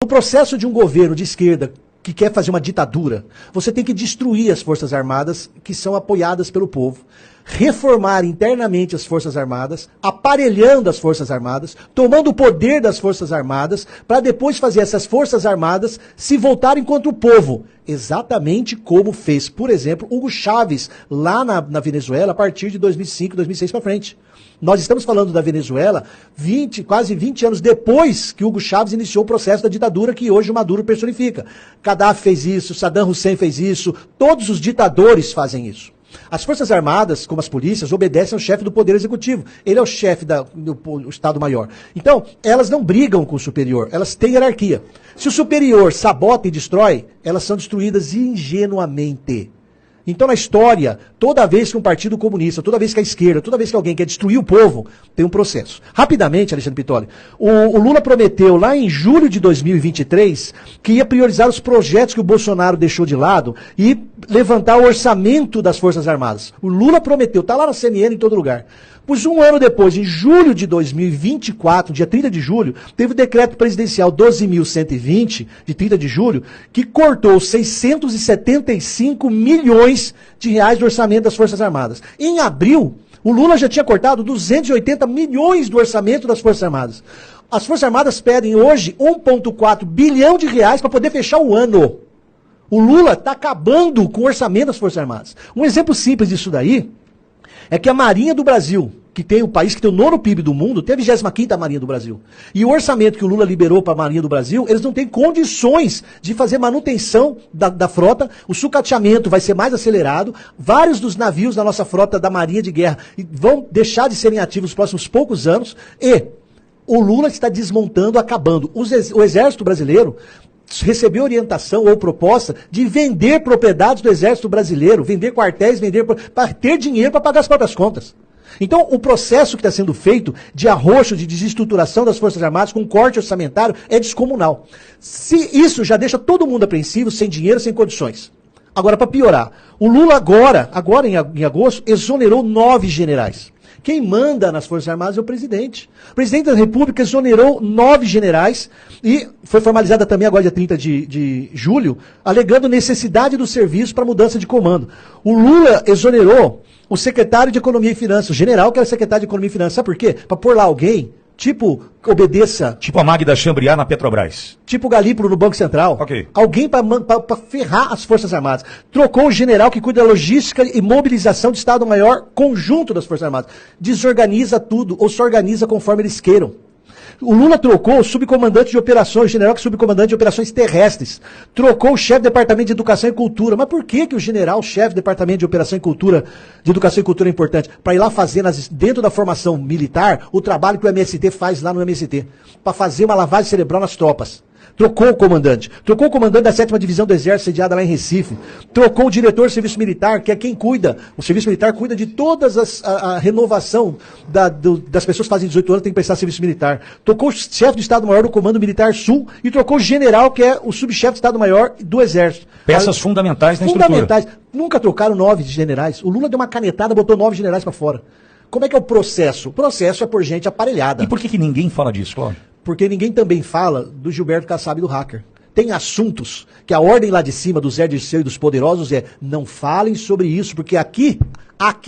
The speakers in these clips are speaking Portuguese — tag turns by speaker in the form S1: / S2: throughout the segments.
S1: processo de um governo de esquerda que quer fazer uma ditadura, você tem que destruir as Forças Armadas que são apoiadas pelo povo, reformar internamente as Forças Armadas, aparelhando as Forças Armadas, tomando o poder das Forças Armadas, para depois fazer essas Forças Armadas se voltarem contra o povo. Exatamente como fez, por exemplo, Hugo Chávez lá na Venezuela a partir de 2005, 2006 para frente. Nós estamos falando da Venezuela quase 20 anos depois que Hugo Chávez iniciou o processo da ditadura que hoje o Maduro personifica. Gaddafi fez isso, Saddam Hussein fez isso, todos os ditadores fazem isso. As Forças Armadas, como as polícias, obedecem ao chefe do Poder Executivo. Ele é o chefe do Estado-Maior. Então, elas não brigam com o superior, elas têm hierarquia. Se o superior sabota e destrói, elas são destruídas ingenuamente. Então, na história, toda vez que um partido comunista, toda vez que a esquerda, toda vez que alguém quer destruir o povo, tem um processo. Rapidamente, Alexandre Pittoli, o Lula prometeu lá em julho de 2023 que ia priorizar os projetos que o Bolsonaro deixou de lado e levantar o orçamento das Forças Armadas. O Lula prometeu, está lá na CNN em todo lugar. Pois um ano depois, em julho de 2024, dia 30 de julho, teve o decreto presidencial 12.120, de 30 de julho, que cortou 675 milhões de reais do orçamento das Forças Armadas. Em abril, o Lula já tinha cortado 280 milhões do orçamento das Forças Armadas. As Forças Armadas pedem hoje 1,4 bilhão de reais para poder fechar o ano. O Lula está acabando com o orçamento das Forças Armadas. Um exemplo simples disso daí é que a Marinha do Brasil, que tem o país que tem o 9º PIB do mundo, tem a 25ª Marinha do Brasil. E o orçamento que o Lula liberou para a Marinha do Brasil, eles não têm condições de fazer manutenção da frota, o sucateamento vai ser mais acelerado, vários dos navios da nossa frota da Marinha de Guerra vão deixar de serem ativos nos próximos poucos anos, e o Lula está desmontando, acabando. O Exército Brasileiro recebeu orientação ou proposta de vender propriedades do Exército Brasileiro, vender quartéis, para ter dinheiro para pagar as próprias contas. Então, o processo que está sendo feito de arroxo, de desestruturação das Forças Armadas com corte orçamentário é descomunal. Se isso já deixa todo mundo apreensivo, sem dinheiro, sem condições. Agora, para piorar, o Lula agora em agosto, exonerou 9 generais. Quem manda nas Forças Armadas é o presidente. O presidente da República exonerou 9 generais e foi formalizada também agora dia 30 de julho, alegando necessidade do serviço para mudança de comando. O Lula exonerou o secretário de Economia e Finanças, o general que era secretário de Economia e Finanças. Sabe por quê? Para pôr lá alguém, tipo, obedeça.
S2: Tipo a Magda Chambriard na Petrobras.
S1: Tipo o Galípolo no Banco Central.
S2: Ok.
S1: Alguém para ferrar as Forças Armadas. Trocou o general que cuida da logística e mobilização de Estado-Maior conjunto das Forças Armadas. Desorganiza tudo ou se organiza conforme eles queiram. O Lula trocou o subcomandante de operações, o general que é subcomandante de operações terrestres. Trocou o chefe do departamento de educação e cultura. Mas por que o general, chefe do departamento de operação e cultura, de educação e cultura é importante? Para ir lá fazer, dentro da formação militar, o trabalho que o MST faz lá no MST. Para fazer uma lavagem cerebral nas tropas. Trocou o comandante. Trocou o comandante da 7ª Divisão do Exército, sediada lá em Recife. Trocou o diretor do Serviço Militar, que é quem cuida. O Serviço Militar cuida de todas a renovação das pessoas que fazem 18 anos, tem que prestar serviço militar. Trocou o chefe do Estado-Maior do Comando Militar Sul e trocou o general, que é o subchefe do Estado-Maior do Exército.
S2: Peças fundamentais na estrutura.
S1: Nunca trocaram 9 generais. O Lula deu uma canetada, botou 9 generais para fora. Como é que é o processo? O processo é por gente aparelhada.
S2: E por que ninguém fala disso, Cláudio?
S1: Porque ninguém também fala do Gilberto Kassab e do hacker. Tem assuntos que a ordem lá de cima do Zé Dirceu e dos poderosos é não falem sobre isso, porque aqui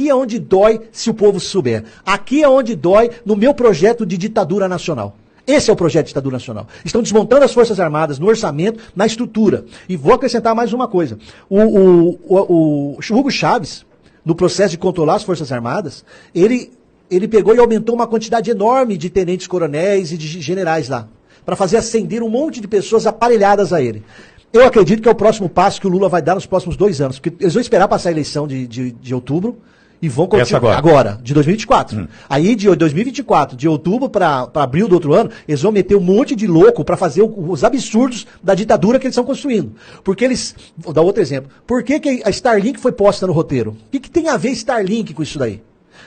S1: é onde dói se o povo souber. Aqui é onde dói no meu projeto de ditadura nacional. Esse é o projeto de ditadura nacional. Estão desmontando as Forças Armadas no orçamento, na estrutura. E vou acrescentar mais uma coisa. O Hugo Chávez, no processo de controlar as Forças Armadas, ele pegou e aumentou uma quantidade enorme de tenentes-coronéis e de generais lá, para fazer ascender um monte de pessoas aparelhadas a ele. Eu acredito que é o próximo passo que o Lula vai dar nos próximos 2 anos, porque eles vão esperar passar a eleição de outubro e vão continuar agora, de 2024. Aí de 2024, de outubro para abril do outro ano, eles vão meter um monte de louco para fazer os absurdos da ditadura que eles estão construindo. Porque eles, vou dar outro exemplo, por que a Starlink foi posta no roteiro? O que tem a ver Starlink com isso daí?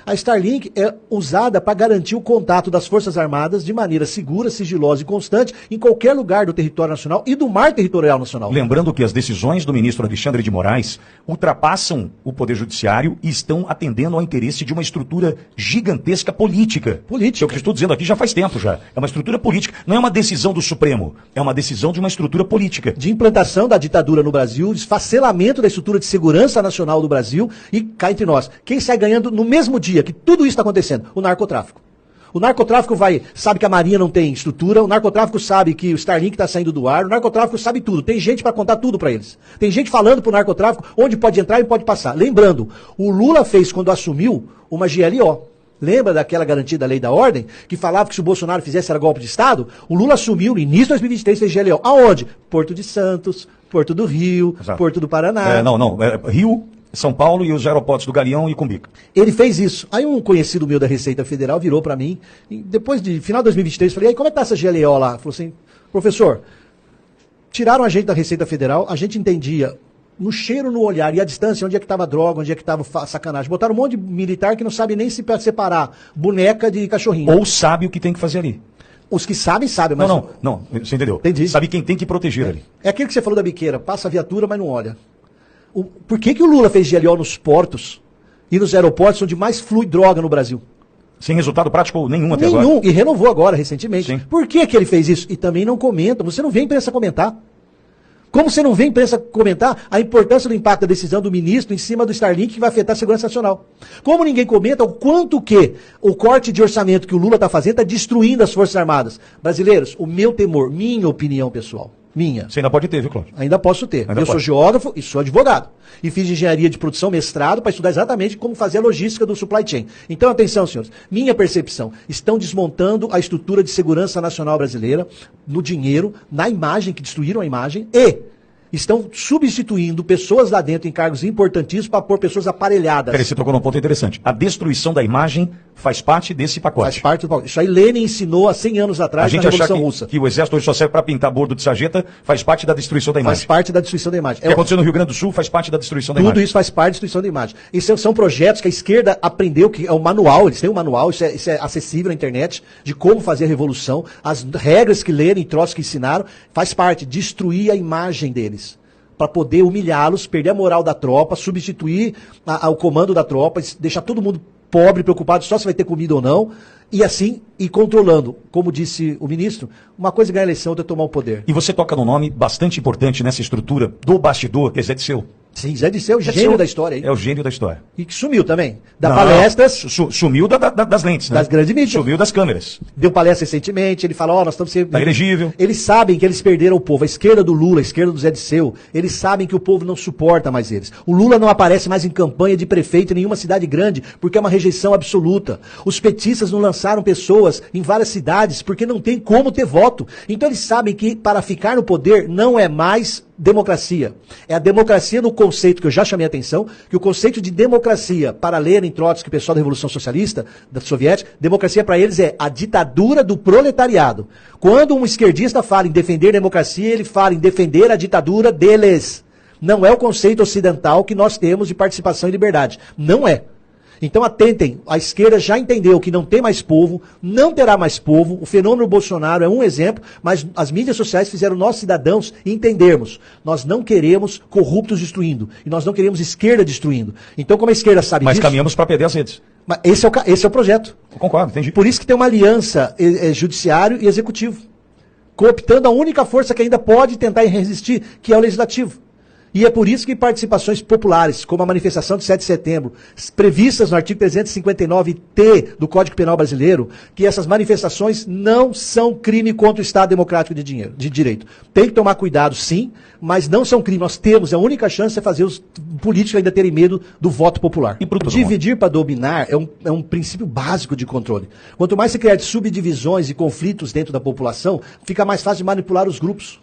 S1: A Starlink é usada para garantir o contato das Forças Armadas de maneira segura, sigilosa e constante em qualquer lugar do território nacional e do mar territorial nacional.
S2: Lembrando que as decisões do ministro Alexandre de Moraes ultrapassam o Poder Judiciário e estão atendendo ao interesse de uma estrutura gigantesca política.
S1: Política.
S2: É o que eu estou dizendo aqui já faz tempo já. É uma estrutura política. Não é uma decisão do Supremo. É uma decisão de uma estrutura política.
S1: De implantação da ditadura no Brasil, desfacelamento da estrutura de segurança nacional do Brasil e cá entre nós. Quem sai ganhando no mesmo dia que tudo isso está acontecendo? O narcotráfico. O narcotráfico sabe que a Marinha não tem estrutura, o narcotráfico sabe que o Starlink está saindo do ar, o narcotráfico sabe tudo. Tem gente para contar tudo para eles. Tem gente falando pro narcotráfico onde pode entrar e pode passar. Lembrando, o Lula fez quando assumiu uma GLO. Lembra daquela garantia da lei da ordem, que falava que se o Bolsonaro fizesse era golpe de Estado? O Lula assumiu no início de 2023 fez GLO. Aonde? Porto de Santos, Porto do Rio,
S2: Exato.
S1: Porto do Paraná.
S2: Rio, São Paulo e os aeroportos do Galeão e Cumbica.
S1: Ele fez isso. Aí um conhecido meu da Receita Federal virou para mim, e depois de final de 2023, falei, aí como é que tá essa GLO lá? Falou assim, professor, tiraram a gente da Receita Federal, a gente entendia no cheiro, no olhar e a distância, onde é que estava droga, onde é que estava sacanagem. Botaram um monte de militar que não sabe nem se separar boneca de cachorrinho.
S2: Ou sabe o que tem que fazer ali.
S1: Os que sabem, mas...
S2: Não, você entendeu?
S1: Entendi.
S2: Sabe quem tem que proteger ali.
S1: É aquilo que você falou da biqueira, passa a viatura, mas não olha. Por que o Lula fez GLO nos portos e nos aeroportos onde mais flui droga no Brasil?
S2: Sem resultado prático nenhum até agora.
S1: Nenhum, e renovou agora, recentemente.
S2: Sim.
S1: Por que ele fez isso? E também não comenta, você não vê a imprensa comentar. Como você não vê a imprensa comentar a importância do impacto da decisão do ministro em cima do Starlink que vai afetar a segurança nacional? Como ninguém comenta o quanto que o corte de orçamento que o Lula está fazendo está destruindo as Forças Armadas. Brasileiros, o meu temor, minha opinião pessoal, minha.
S2: Você ainda pode ter, viu, Cláudio?
S1: Ainda posso ter. Eu sou geógrafo e sou advogado. E fiz engenharia de produção, mestrado, para estudar exatamente como fazer a logística do supply chain. Então, atenção, senhores. Minha percepção, estão desmontando a estrutura de segurança nacional brasileira no dinheiro, na imagem, que destruíram a imagem, e estão substituindo pessoas lá dentro em cargos importantíssimos para pôr pessoas aparelhadas.
S2: Peraí, você tocou num ponto interessante. A destruição da imagem faz parte desse pacote.
S1: Faz parte do pacote. Isso aí Lenin ensinou há 100 anos atrás na Revolução Russa.
S2: Que o exército hoje só serve para pintar bordo de sarjeta, faz parte da destruição da imagem.
S1: Faz parte da destruição da imagem.
S2: O que aconteceu no Rio Grande do Sul faz parte da destruição da imagem.
S1: Tudo isso faz parte da destruição da imagem. Isso são projetos que a esquerda aprendeu, que é o manual, eles têm um manual, isso é acessível na internet, de como fazer a revolução, as regras que Lenin e Trotsky ensinaram, faz parte, destruir a imagem deles. Para poder humilhá-los, perder a moral da tropa, substituir o comando da tropa, deixar todo mundo pobre, preocupado só se vai ter comida ou não, e assim, ir controlando. Como disse o ministro, uma coisa é ganhar a eleição, outra é tomar o poder.
S2: E você toca num nome bastante importante nessa estrutura do bastidor, que é Zé Disseu.
S1: Sim, Zé Disseu, gênio da história. Hein?
S2: É o gênio da história.
S1: E que sumiu também. Palestras.
S2: Sumiu das lentes, né?
S1: Das grandes mídias.
S2: Sumiu das câmeras.
S1: Deu palestra recentemente, ele falou, nós estamos sendo...
S2: Tá elegível.
S1: Eles sabem que eles perderam o povo. A esquerda do Lula, a esquerda do Zé Disseu, eles sabem que o povo não suporta mais eles. O Lula não aparece mais em campanha de prefeito em nenhuma cidade grande, porque é uma rejeição absoluta. Os petistas não lançaram pessoas em várias cidades, porque não tem como ter voto. Então eles sabem que para ficar no poder não é mais democracia. É a democracia no conceito que eu já chamei a atenção, que o conceito de democracia, para Lenin, Trotsky, o pessoal da Revolução Socialista, da Soviética, democracia para eles é a ditadura do proletariado. Quando um esquerdista fala em defender a democracia, ele fala em defender a ditadura deles. Não é o conceito ocidental que nós temos de participação e liberdade. Não é. Então atentem, a esquerda já entendeu que não tem mais povo, não terá mais povo, o fenômeno Bolsonaro é um exemplo, mas as mídias sociais fizeram nós cidadãos entendermos, nós não queremos corruptos destruindo, e nós não queremos esquerda destruindo. Então como a esquerda sabe
S2: disso... Mas
S1: disso,
S2: caminhamos para perder as redes.
S1: Mas esse é o projeto.
S2: Eu concordo, entendi.
S1: Por isso que tem uma aliança judiciário e executivo, cooptando a única força que ainda pode tentar resistir, que é o legislativo. E é por isso que participações populares, como a manifestação de 7 de setembro, previstas no artigo 359-T do Código Penal Brasileiro, que essas manifestações não são crime contra o Estado Democrático de Direito. Tem que tomar cuidado, sim, mas não são crime. Nós temos, a única chance é fazer os políticos ainda terem medo do voto popular.
S2: E
S1: dividir para dominar é um princípio básico de controle. Quanto mais se criar subdivisões e conflitos dentro da população, fica mais fácil de manipular os grupos.